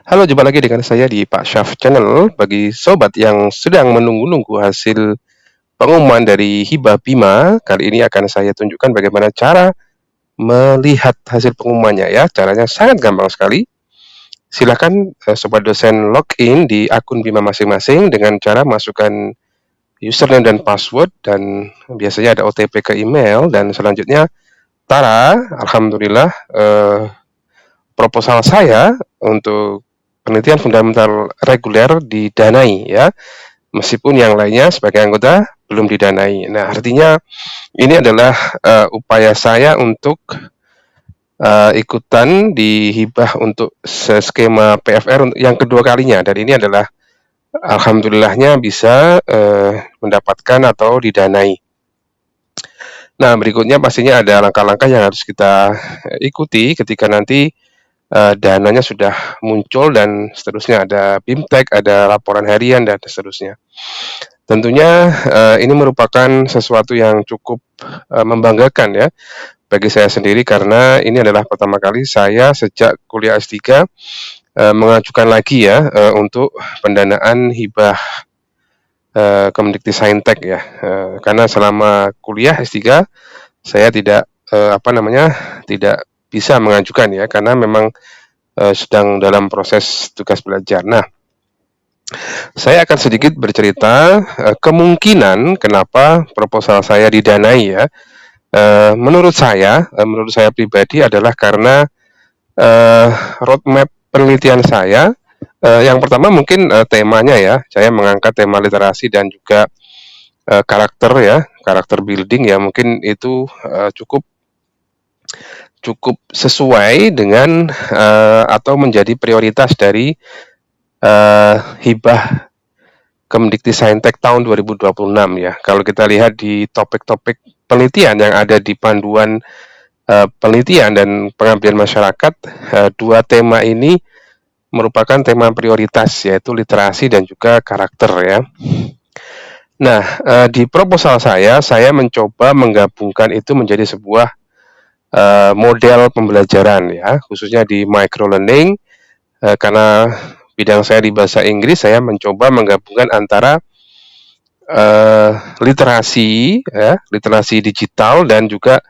Halo, jumpa lagi dengan saya di Pak Syaf Channel. Bagi sobat yang sedang menunggu-nunggu hasil pengumuman dari Hibah Bima, kali ini akan saya tunjukkan bagaimana cara melihat hasil pengumumannya ya. Caranya sangat gampang sekali. Silakan sobat dosen login di akun Bima masing-masing dengan cara masukkan username dan password, dan biasanya ada OTP ke email, dan selanjutnya tara, alhamdulillah proposal saya untuk penelitian fundamental reguler didanai ya, meskipun yang lainnya sebagai anggota belum didanai. Nah, artinya ini adalah upaya saya untuk ikutan di hibah untuk skema PFR untuk yang kedua kalinya, dan ini adalah alhamdulillahnya bisa mendapatkan atau didanai. Nah, berikutnya pastinya ada langkah-langkah yang harus kita ikuti ketika nanti dananya sudah muncul, dan seterusnya ada BIMTEK, ada laporan harian, dan seterusnya. Tentunya ini merupakan sesuatu yang cukup membanggakan ya bagi saya sendiri, karena ini adalah pertama kali saya sejak kuliah S3 mengajukan lagi ya untuk pendanaan hibah Kemdikti-Saintek ya, karena selama kuliah S3 saya tidak tidak bisa mengajukan ya, karena memang sedang dalam proses tugas belajar. Nah, saya akan sedikit bercerita kemungkinan kenapa proposal saya didanai ya. Menurut saya pribadi adalah karena roadmap penelitian saya. Yang pertama mungkin temanya ya, saya mengangkat tema literasi dan juga karakter building ya, mungkin itu cukup sesuai dengan atau menjadi prioritas dari hibah Kemdikti-Saintek tahun 2026 ya. Kalau kita lihat di topik-topik penelitian yang ada di panduan penelitian dan pengabdian masyarakat, dua tema ini merupakan tema prioritas, yaitu literasi dan juga karakter ya. Nah, di proposal saya mencoba menggabungkan itu menjadi sebuah model pembelajaran ya, khususnya di microlearning, karena bidang saya di bahasa Inggris, saya mencoba menggabungkan antara literasi digital dan juga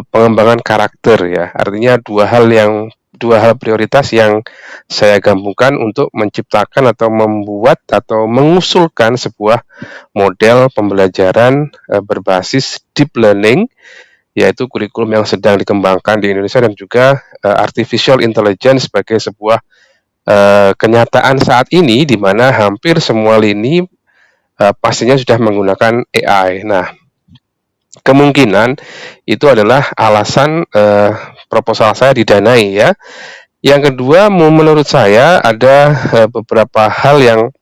pengembangan karakter ya. Artinya dua hal prioritas yang saya gabungkan untuk menciptakan atau membuat atau mengusulkan sebuah model pembelajaran berbasis deep learning, yaitu kurikulum yang sedang dikembangkan di Indonesia, dan juga artificial intelligence sebagai sebuah kenyataan saat ini, di mana hampir semua lini pastinya sudah menggunakan AI. Nah, kemungkinan itu adalah alasan proposal saya didanai ya. Yang kedua, menurut saya ada beberapa hal yang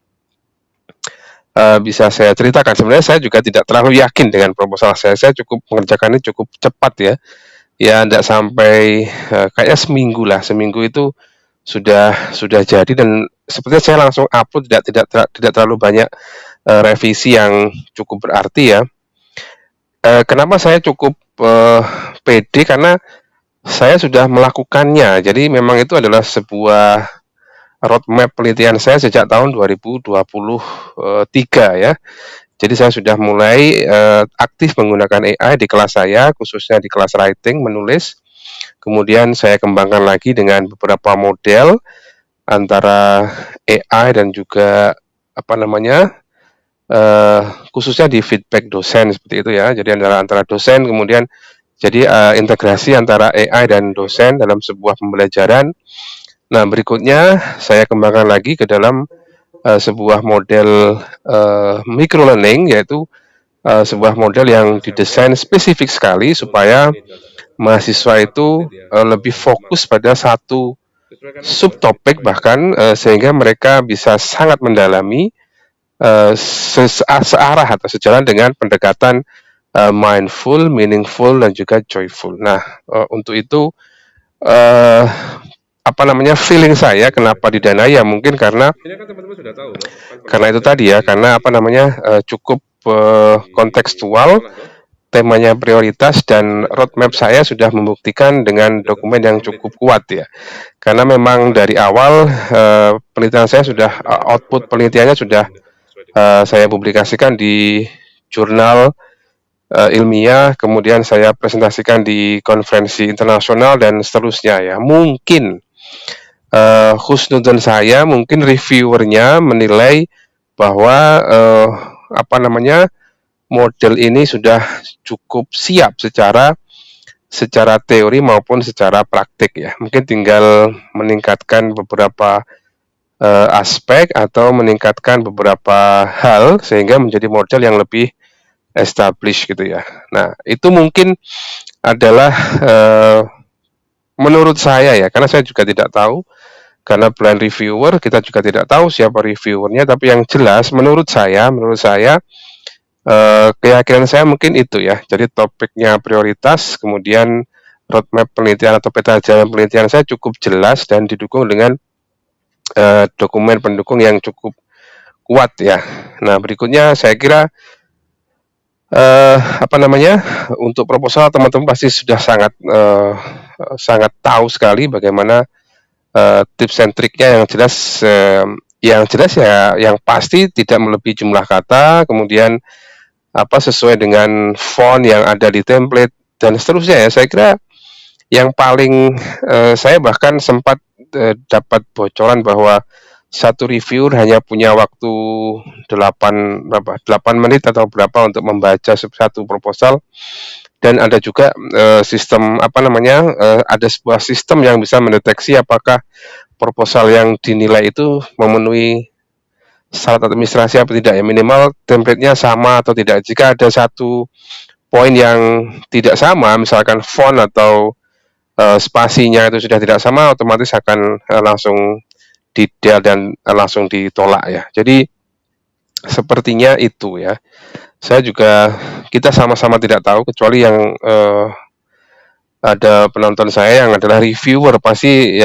bisa saya ceritakan. Sebenarnya saya juga tidak terlalu yakin dengan proposal saya. Saya cukup mengerjakannya cukup cepat ya. Ya, tidak sampai kayaknya seminggu lah. Seminggu itu sudah jadi, dan sepertinya saya langsung upload, tidak terlalu banyak revisi yang cukup berarti ya. Kenapa saya cukup pede, karena saya sudah melakukannya. Jadi memang itu adalah sebuah roadmap penelitian saya sejak tahun 2023 ya. Jadi saya sudah mulai aktif menggunakan AI di kelas saya, khususnya di kelas writing, menulis. Kemudian saya kembangkan lagi dengan beberapa model antara AI dan juga khususnya di feedback dosen seperti itu ya. Jadi antara dosen, kemudian jadi integrasi antara AI dan dosen dalam sebuah pembelajaran. Nah, berikutnya saya kembangkan lagi ke dalam sebuah model microlearning, yaitu sebuah model yang didesain spesifik sekali supaya mahasiswa itu lebih fokus pada satu subtopik, bahkan sehingga mereka bisa sangat mendalami searah atau sejalan dengan pendekatan mindful, meaningful, dan juga joyful. Nah, untuk itu feeling saya kenapa didanai ya, mungkin karena itu tadi ya, karena cukup kontekstual, temanya prioritas dan roadmap saya sudah membuktikan dengan dokumen yang cukup kuat ya. Karena memang dari awal penelitian saya sudah output penelitiannya sudah saya publikasikan di jurnal ilmiah, kemudian saya presentasikan di konferensi internasional dan seterusnya ya. Mungkin husnuzon saya, mungkin reviewernya menilai bahwa model ini sudah cukup siap secara teori maupun secara praktik ya. Mungkin tinggal meningkatkan beberapa aspek atau meningkatkan beberapa hal sehingga menjadi model yang lebih established gitu ya. Nah, itu mungkin adalah menurut saya ya, karena saya juga tidak tahu, karena blind reviewer kita juga tidak tahu siapa reviewernya, tapi yang jelas menurut saya keyakinan saya mungkin itu ya. Jadi topiknya prioritas, kemudian roadmap penelitian atau peta jalan penelitian saya cukup jelas dan didukung dengan dokumen pendukung yang cukup kuat ya. Nah, berikutnya saya kira untuk proposal teman-teman pasti sudah sangat tahu sekali bagaimana tips and triknya. Yang jelas ya, yang pasti tidak melebihi jumlah kata, kemudian sesuai dengan font yang ada di template dan seterusnya ya. Saya kira yang paling saya bahkan sempat dapat bocoran bahwa satu reviewer hanya punya waktu 8 menit atau berapa untuk membaca satu proposal, dan ada juga ada sebuah sistem yang bisa mendeteksi apakah proposal yang dinilai itu memenuhi syarat administrasi apa tidak ya, minimal template-nya sama atau tidak. Jika ada satu poin yang tidak sama, misalkan font atau spasinya itu sudah tidak sama, otomatis akan langsung detail dan langsung ditolak ya. Jadi sepertinya itu ya. Kita sama-sama tidak tahu, kecuali yang ada penonton saya yang adalah reviewer, pasti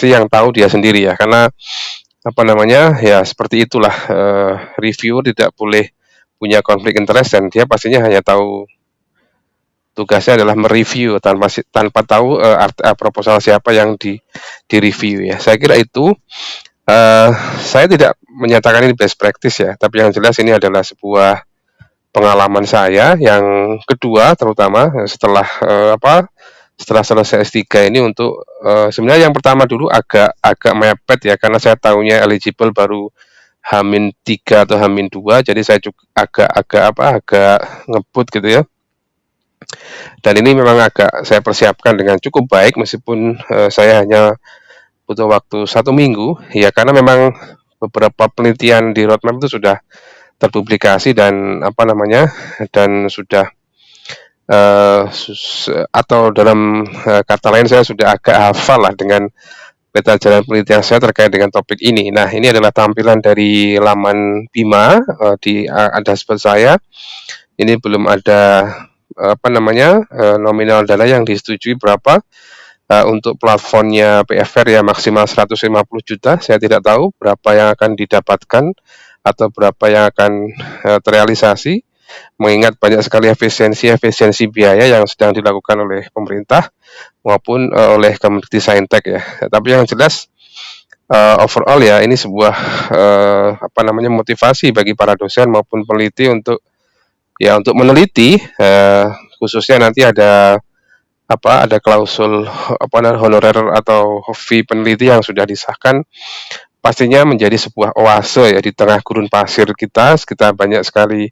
yang tahu dia sendiri ya. Karena seperti itulah, reviewer tidak boleh punya konflik interest dan dia pastinya hanya tahu tugasnya adalah mereview tanpa tahu proposal siapa yang di review ya. Saya kira itu. Saya tidak menyatakan ini best practice ya, tapi yang jelas ini adalah sebuah pengalaman saya yang kedua, terutama setelah selesai S3 ini, untuk sebenarnya yang pertama dulu agak mepet ya, karena saya tahunya eligible baru H-3 atau H-2, jadi saya juga agak ngebut gitu ya. Dan ini memang agak saya persiapkan dengan cukup baik, meskipun saya hanya butuh waktu 1 minggu ya, karena memang beberapa penelitian di roadmap itu sudah terpublikasi dan dan sudah atau dalam kata lain saya sudah agak hafal lah dengan peta jalan penelitian saya terkait dengan topik ini. Nah, ini adalah tampilan dari laman Bima di dashboard saya. Ini belum ada nominal dana yang disetujui berapa. Untuk platformnya PFR ya maksimal 150 juta. Saya tidak tahu berapa yang akan didapatkan atau berapa yang akan terrealisasi, mengingat banyak sekali efisiensi biaya yang sedang dilakukan oleh pemerintah maupun oleh Kementerian Saintek ya. Tapi yang jelas overall ya, ini sebuah motivasi bagi para dosen maupun peneliti untuk meneliti, khususnya nanti ada klausul honorer atau fee peneliti yang sudah disahkan, pastinya menjadi sebuah oase ya di tengah gurun pasir kita banyak sekali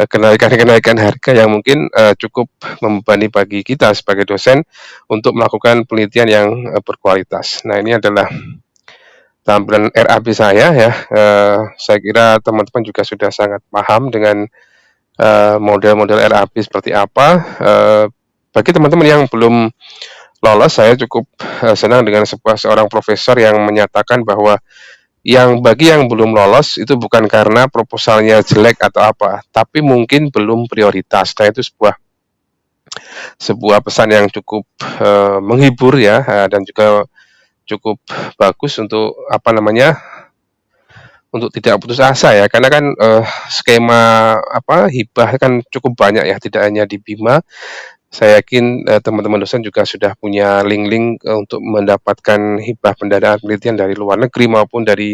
kenaikan harga yang mungkin cukup membebani bagi kita sebagai dosen untuk melakukan penelitian yang berkualitas. Nah, ini adalah tampilan RAP saya ya. Saya kira teman-teman juga sudah sangat paham dengan model-model RAP seperti apa. Bagi teman-teman yang belum lolos, saya cukup senang dengan seorang profesor yang menyatakan bahwa bagi yang belum lolos itu bukan karena proposalnya jelek atau apa, tapi mungkin belum prioritas. Nah, itu sebuah pesan yang cukup menghibur ya, dan juga cukup bagus untuk untuk tidak putus asa ya, karena kan, skema hibah kan cukup banyak ya, tidak hanya di Bima. Saya yakin, teman-teman dosen juga sudah punya link-link, untuk mendapatkan hibah pendanaan penelitian dari luar negeri maupun dari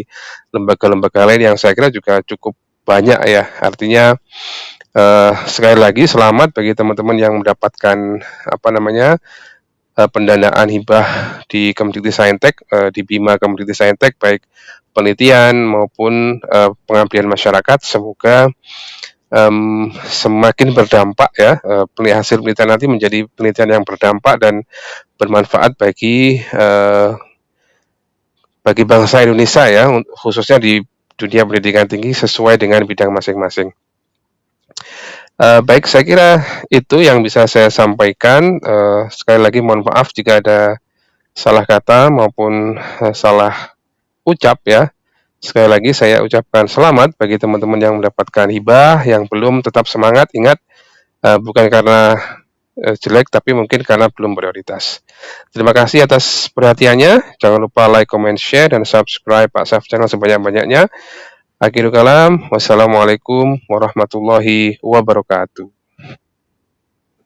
lembaga-lembaga lain yang saya kira juga cukup banyak ya. Artinya, sekali lagi selamat bagi teman-teman yang mendapatkan, pendanaan hibah di Kemdikti di Bima Kemdikti baik penelitian maupun, pengabdian masyarakat. Semoga, semakin berdampak ya, hasil penelitian nanti menjadi penelitian yang berdampak dan bermanfaat bagi bangsa Indonesia ya, khususnya di dunia pendidikan tinggi sesuai dengan bidang masing-masing. Baik, saya kira itu yang bisa saya sampaikan. Sekali lagi mohon maaf jika ada salah kata maupun, salah ucap ya. Sekali lagi saya ucapkan selamat bagi teman-teman yang mendapatkan hibah, yang belum tetap semangat, ingat, bukan karena, jelek, tapi mungkin karena belum prioritas. Terima kasih atas perhatiannya, jangan lupa like, comment, share, dan subscribe Pak Saf Channel sebanyak-banyaknya. Akhirul kalam, wassalamualaikum warahmatullahi wabarakatuh.